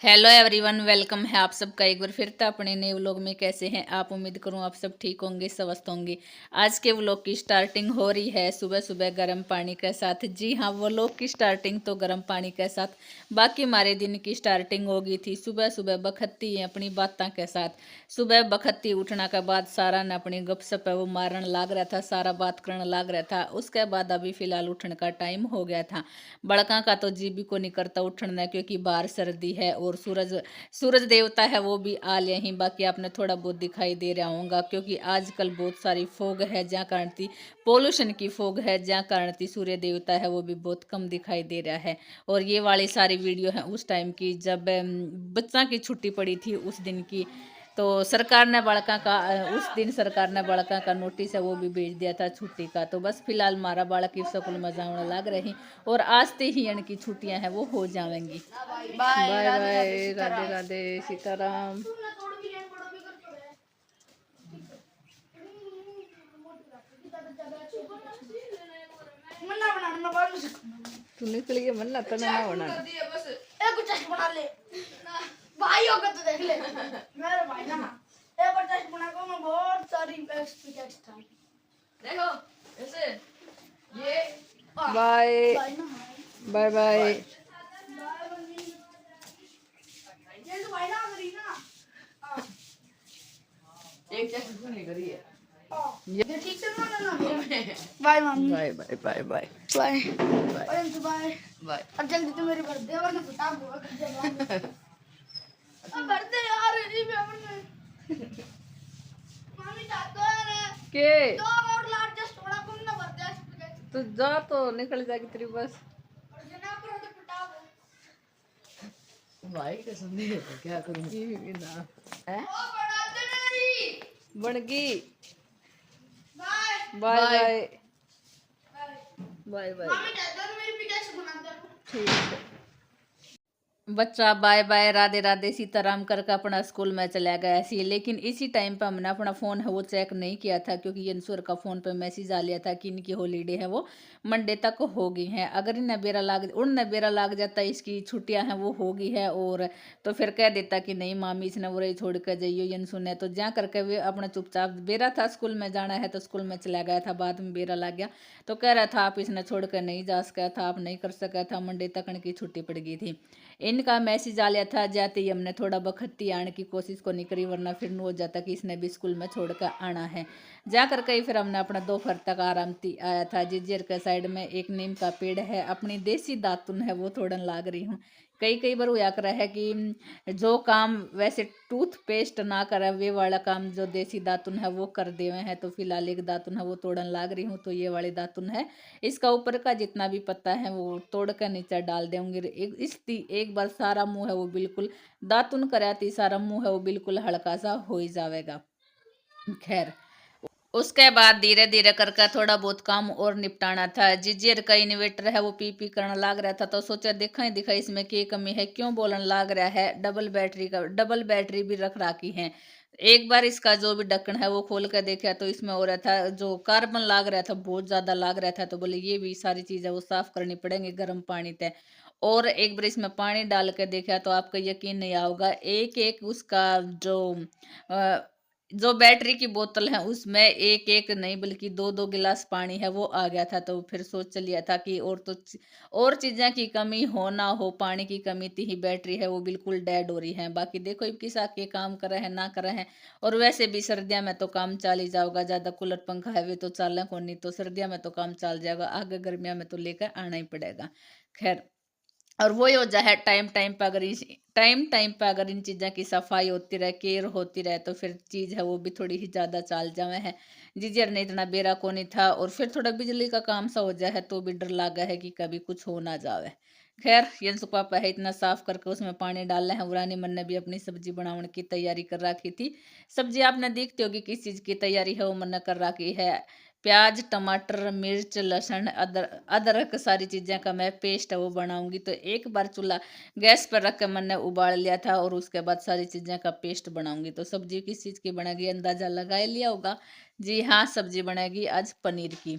Hello everyone, welcome है आप सबका एक बार फिर तो अपने नए व्लॉग में। कैसे हैं आप? उम्मीद करूं आप सब ठीक होंगे, स्वस्थ होंगे। आज के व्लॉग की स्टार्टिंग हो रही है सुबह सुबह गर्म पानी के साथ। जी हाँ, व्लॉग की स्टार्टिंग तो गर्म पानी के साथ। बाकी हमारे दिन की स्टार्टिंग हो गई थी सुबह सुबह बखत्ती अपनी बातों के साथ। सुबह बखत्ती उठने के बाद सारा ने अपनी गपशप है वो मारन लाग रहा था, सारा बात करने लाग रहा था। उसके बाद अभी फिलहाल उठने का टाइम हो गया था। बड़का का तो जी भी को नहीं करता उठना, क्योंकि बाहर सर्दी है और सूरज सूरज देवता है वो भी आ लिया ही। बाकी आपने थोड़ा बहुत दिखाई दे रहा होगा, क्योंकि आजकल बहुत सारी फोग है जहाँ कारण थी पोल्यूशन की फोग है, जहाँ कारण थी सूर्य देवता है वो भी बहुत कम दिखाई दे रहा है। और ये वाली सारी वीडियो है उस टाइम की जब बच्चा की छुट्टी पड़ी थी उस दिन की। तो सरकार ने बड़का का उस दिन सरकार ने बड़का का नोटिस है वो भी भेज दिया था छुट्टी का। तो बस फिलहाल हमारा बालक की स्कूल में जाने लग रही और आज से ही इनकी छुट्टियां हैं वो हो जाएंगी। Bye bye, Radhe Radhe, Sitaram. तू निकल गया मन्ना तना ना बनाना। कुछ बना ले भाई होगा तो देख ले मेरे भाई ना एक बार टेस्ट बना को मैं बहुत सारी एक्सपीरियंस था। देखो ऐसे ये बाय बाय बाय। ये तो भाई ना करी ना एक टेस्ट नहीं करी है ये ठीक से ना bye mummy bye bye bye bye bye bye bye bye. अब जल्दी तो मेरी बर्थडे वरना बता बोल अब बर्थडे यार जी भी अपने मम्मी चाहतो है के तो और लार्ज जस्ट थोड़ा कम ना बर्थडे तो जा तो निकल जाएगी तेरी बस और जना करो तो पिटाओ भाई का संदेह है क्या करूंगी ना है ओ बड़ा तेरी बन गई। Bye bye bye bye. ठीक है बच्चा बाय बाय राधे राधे सीताराम करके अपना स्कूल में चला गया ऐसी। लेकिन इसी टाइम पर हमने अपना फ़ोन है वो चेक नहीं किया था, क्योंकि यंसुर का फ़ोन पे मैसेज आ लिया था कि इनकी हॉलीडे है वो मंडे तक हो गई हैं। अगर इन्हें बेरा लाग उन बेरा लाग जाता इसकी छुट्टियां हैं वो हो गई है और तो फिर कह देता कि नहीं मामी इसने वो रही छोड़ कर जाइयो यंसु ने। तो जहाँ करके वे अपना चुपचाप बेरा था स्कूल में जाना है तो स्कूल में चला गया था। बाद में बेरा लग गया तो कह रहा था आप इसने छोड़ कर नहीं जा सका था, आप नहीं कर सका था, मंडे तक इनकी छुट्टी पड़ गई थी। इनका मैसेज आ लिया था जाते ही हमने थोड़ा बखत्ती आने की कोशिश को नहीं करी, वरना फिर हो जाता कि इसने भी स्कूल में छोड़ कर आना है। जाकर कहीं फिर हमने अपना दोपहर तक आराम आया था। जिज्जर के साइड में एक नीम का पेड़ है, अपनी देसी दातुन है वो तोड़न लाग रही हूँ। कई बार होया कर है कि जो काम वैसे टूथपेस्ट ना करे वे वाला काम जो देसी दातुन है वो कर देवे हैं। तो फिलहाल एक दातुन है वो तोड़न लाग रही हूँ। तो ये वाली दातुन है, इसका ऊपर का जितना भी पत्ता है वो तोड़ कर नीचे डाल देंगे। एक बार सारा मुंह है वो बिल्कुल दातुन कराती, सारा मुंह है वो बिल्कुल हल्का सा हो ही जाएगा। खैर उसके बाद धीरे धीरे करके थोड़ा बहुत काम और निपटाना था। जिजियर का इन्वर्टर है वो पी करने लाग रहा था। तो सोचा देखा ही दिखा इसमें क्या कमी है, क्यों बोलन लाग रहा है। डबल बैटरी भी रख रखी है। एक बार इसका जो भी ढक्कन है वो खोल कर देखा तो इसमें हो रहा था जो कार्बन लाग रहा था बहुत ज्यादा लाग रहा था। तो बोले ये भी सारी चीजें वो साफ करनी पड़ेंगी गर्म पानी से। और एक बार इसमें पानी डाल कर देखा तो आपका यकीन नहीं आओगा, एक एक उसका जो बैटरी की बोतल है उसमें एक एक नहीं बल्कि दो दो गिलास पानी है वो आ गया था। तो फिर सोच लिया था कि और चीज़ें की कमी हो ना हो, पानी की कमी थी ही बैटरी है वो बिल्कुल डेड हो रही है। बाकी देखो अब किस के काम कर रहे हैं ना कर रहे हैं। और वैसे भी सर्दियों में तो काम चाल ही जाओगा, ज़्यादा कूलर पंखा है वे तो चालना को नहीं, तो सर्दियों में तो काम चल जाएगा, आगे गर्मियों में तो लेकर आना ही पड़ेगा। खैर और वही हो जाए टाइम पे अगर इन चीज़ों की सफाई होती रहे, केयर होती रहे तो फिर चीज़ है वो भी थोड़ी ही ज़्यादा चाल जावे है। जीजर ने इतना बेरा को नहीं था और फिर थोड़ा बिजली का काम सा हो जाए तो भी डर लगा है कि कभी कुछ हो ना जावे। खैर यंसु पापा है इतना साफ करके उसमें पानी डालना है। उरानी मन ने भी अपनी सब्जी बनाने की तैयारी कर रखी थी। सब्जी आपने देखती होगी किस चीज की तैयारी है, वो मन ने कर रखी है। प्याज, टमाटर, मिर्च, लहसुन, अदरक सारी चीजें का मैं पेस्ट है वो बनाऊंगी। तो एक बार चूल्हा गैस पर रख के मैंने उबाल लिया था और उसके बाद सारी चीजें का पेस्ट बनाऊंगी। तो सब्जी किस चीज की बनेगी अंदाजा लगा ही लिया होगा। जी हाँ, सब्जी बनेगी आज पनीर की।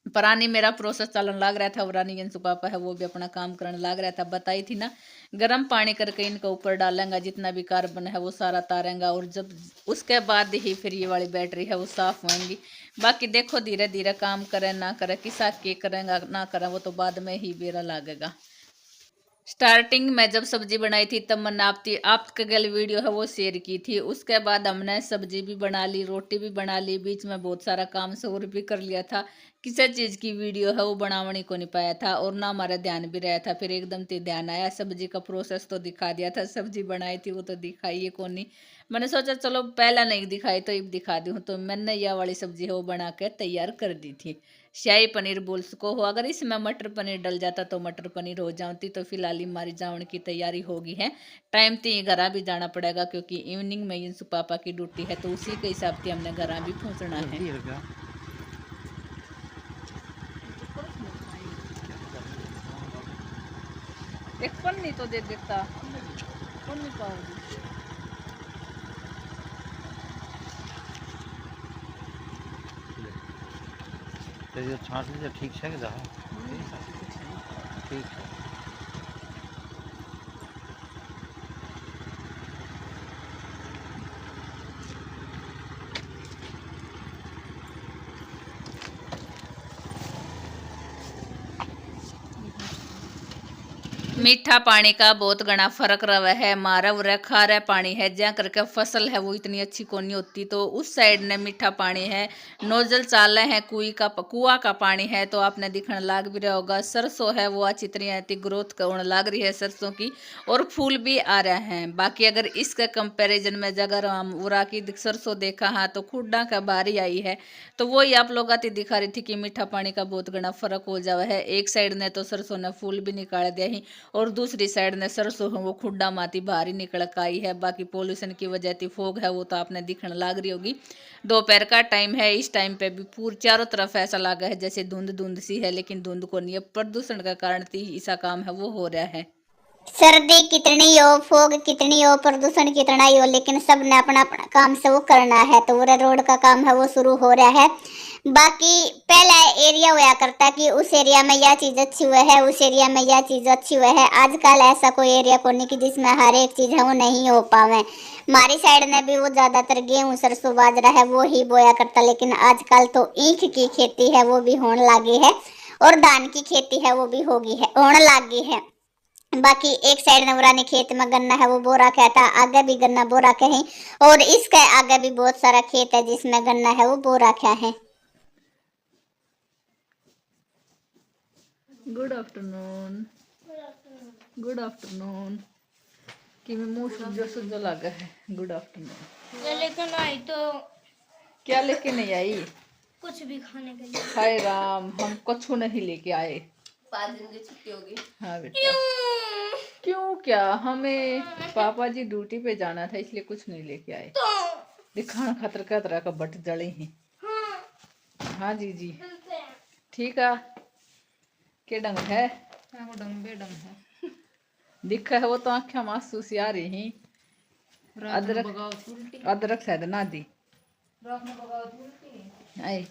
परानी मेरा प्रोसेस चलन लग रहा था और रानी यंसु पापा है वो भी अपना काम करने लग रहा था। बताई थी ना, गर्म पानी करके इनका ऊपर डालेंगे, जितना भी कार्बन है वो सारा तारेंगा और जब उसके बाद ही फिर ये वाली बैटरी है वो साफ होंगी। बाकी देखो धीरे धीरे काम करें ना करें, किसा के करेंगे ना करें वो तो बाद में ही बेरा लागेगा। स्टार्टिंग में जब सब्जी बनाई थी तब मैंने आपके गल वीडियो है वो शेयर की थी। उसके बाद हमने सब्जी भी बना ली, रोटी भी बना ली, बीच में बहुत सारा काम शोर भी कर लिया था। किसी चीज़ की वीडियो है वो बनावनी को नहीं पाया था और ना हमारा ध्यान भी रहा था। फिर एकदम से ध्यान आया, सब्जी का प्रोसेस तो दिखा दिया था, सब्जी बनाई थी वो तो दिखाई है कौन नहीं। मैंने सोचा चलो पहला नहीं दिखाई तो अब दिखा दूँ, तो मैंने यह वाली सब्जी है वो बना के तैयार कर दी थी। शाही पनीर बोल सको हो, अगर इसमें मटर पनीर डल जाता तो मटर पनीर हो जाती। तो फिलहाल हमारी जावन की तैयारी होगी है। टाइम तो घर भी जाना पड़ेगा क्योंकि इवनिंग में इंसु पापा की ड्यूटी है, तो उसी के हिसाब से हमने घर भी पहुंचना है। एक पन्नी तो दे देता, पन्नी पाओगी। तो छाँट लीजिए, ठीक है कि ठीक है। मीठा पानी का बहुत घना फर्क रहा है। मारा उरा खारा पानी है जहाँ करके फसल है वो इतनी अच्छी को नहीं होती। तो उस साइड ने मीठा पानी है, नोजल चाले हैं, कुआ का पानी है। तो आपने दिखने लाग भी रहा होगा। सरसों है वो अच्छी तरह ग्रोथ होने लाग रही है सरसों की, और फूल भी आ रहे हैं। बाकी अगर इसके कंपैरिजन में अगर हम उरा की सरसों देखा हाँ तो खुडा का बारी आई है। तो वही आप लोग आती दिखा रही थी कि मीठा पानी का बहुत घना फर्क हो जावा है। एक साइड ने तो सरसों ने फूल भी निकाल दिया ही और दूसरी साइड ने सरसों वो खुड्डा माती बाहर ही निकल कर आई है। बाकी पोल्यूशन की वजह से फोग है वो तो आपने दिखने लाग रही होगी। दोपहर का टाइम है, इस टाइम पे भी पूरी चारों तरफ ऐसा लगा है जैसे धुंध धुंध सी है, लेकिन धुंध को नहीं है, प्रदूषण का कारण ऐसा काम है वो हो रहा है। सर्दी कितनी हो, फोग कितनी हो, प्रदूषण कितना ही हो, लेकिन सब ने अपना अपना काम से वो करना है। तो वो रोड का काम है वो शुरू हो रहा है। बाकी पहला एरिया हुआ करता कि उस एरिया में यह चीज अच्छी हुई है, उस एरिया में यह चीज अच्छी हुई है। आजकल ऐसा कोई एरिया को नहीं कि जिसमें हर एक चीज है वो नहीं हो पावे। हमारी साइड में भी वो ज्यादातर गेहूं सरसों बाजरा है वो ही बोया करता, लेकिन आजकल तो ईख की खेती है वो भी होने लगी है और धान की खेती है वो भी होने लगी है। बाकी एक साइड नवरानी खेत में गन्ना है वो बो रखा था, आगे भी गन्ना बो रखे हैं और इसके आगे भी बहुत सारा खेत है जिसमें गन्ना है वो बो रखा है। Good afternoon. Good afternoon. कि मैं मुंह सुजो सुजो लगा है। Good afternoon. लेकिन आई तो क्या लेके नहीं आई? कुछ भी खाने के लिए। हाय राम, हम कुछ नहीं लेके आए। 5 दिन की छुट्टी होगी। हाँ बेटा। क्यों क्या? हमें पापा जी ड्यूटी पे जाना था इसलिए कुछ नहीं लेके आए। तो दिखाना खतर खतरा का बट जड़े हैं। हाँ हाँ जी जी ठीक है। के डंग है? वो डंग बेडंग है। दिखा है वो तो आँखें महसूस आ रही हैं। अदरक शायद ना दी आई।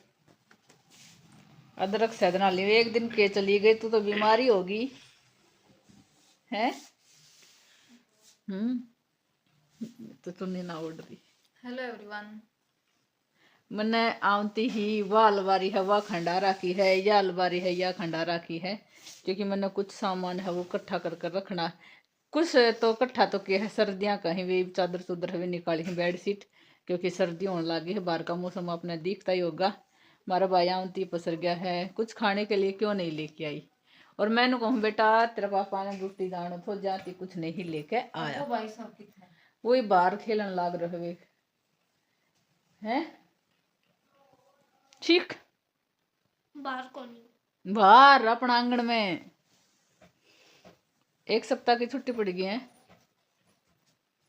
अदरक शायद ना ली, एक दिन के चली गई तो बीमारी होगी है। तो तुमने ना उड़ रही। Hello everyone. मैंने आती ही वह अलमारी है वह खंडा रखी है, यह अलमारी है यह खंडा रखी है, क्योंकि मैंने कुछ सामान है वो इकट्ठा कर कर रखना। कुछ तो इकट्ठा तो किया है, सर्दियाँ कहीं भी चादर चुदर भी निकाली है, बेडशीट, क्योंकि सर्दी होने लगी है। बाहर का मौसम आपने दिखता ही होगा। हमारा भाई आंती पसर गया है, कुछ खाने के लिए क्यों नहीं लेके आई। और मैंने कहूँ बेटा तेरा पापा ने रोटी दानो तो जाती कुछ नहीं लेके आया। भाई साहब कितने वही बाहर खेलन लाग रहे हैं। ठीक बाहर को नहीं, बाहर अपना आंगन में एक सप्ताह की छुट्टी पड़ गई है,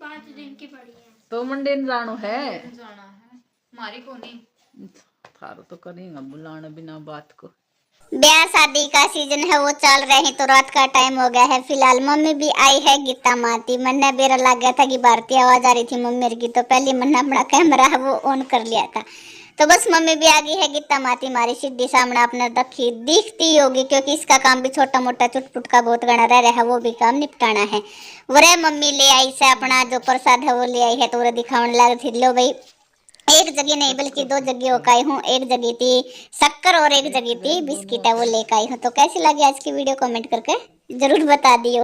5 दिन की पड़ी है। तो मंडे न जानो है। जाना है मारी को नहीं। थारो तो करेंगे बुलाना बिना बात को। ब्याह शादी का सीजन है वो चल रहे हैं, तो रात का टाइम हो गया है। फिलहाल मम्मी भी आई है गीता माती। मन्ना बेरा लग गया था कि भारतीय आवाज आ रही थी मम्मी की, तो पहले मन्ना अपना कैमरा है वो ऑन कर लिया था। तो बस मम्मी भी आ गई है गीता माती हमारी सीधी सामने अपने रखी दिखती होगी, क्योंकि इसका काम भी छोटा मोटा चुटपुट का बहुत गणा रह रहा है, वो भी काम निपटाना है। वरे मम्मी ले आई से अपना जो प्रसाद है वो ले आई है, तो वो दिखाने लग थी। लो भाई, एक जगह नहीं बल्कि 2 जगह होकर आई हूँ। एक जगह थी शक्कर और एक जगह थी बिस्किट है वो लेकर आई हूँ। तो कैसी लगी आज की वीडियो कमेंट करके जरूर बता दियो।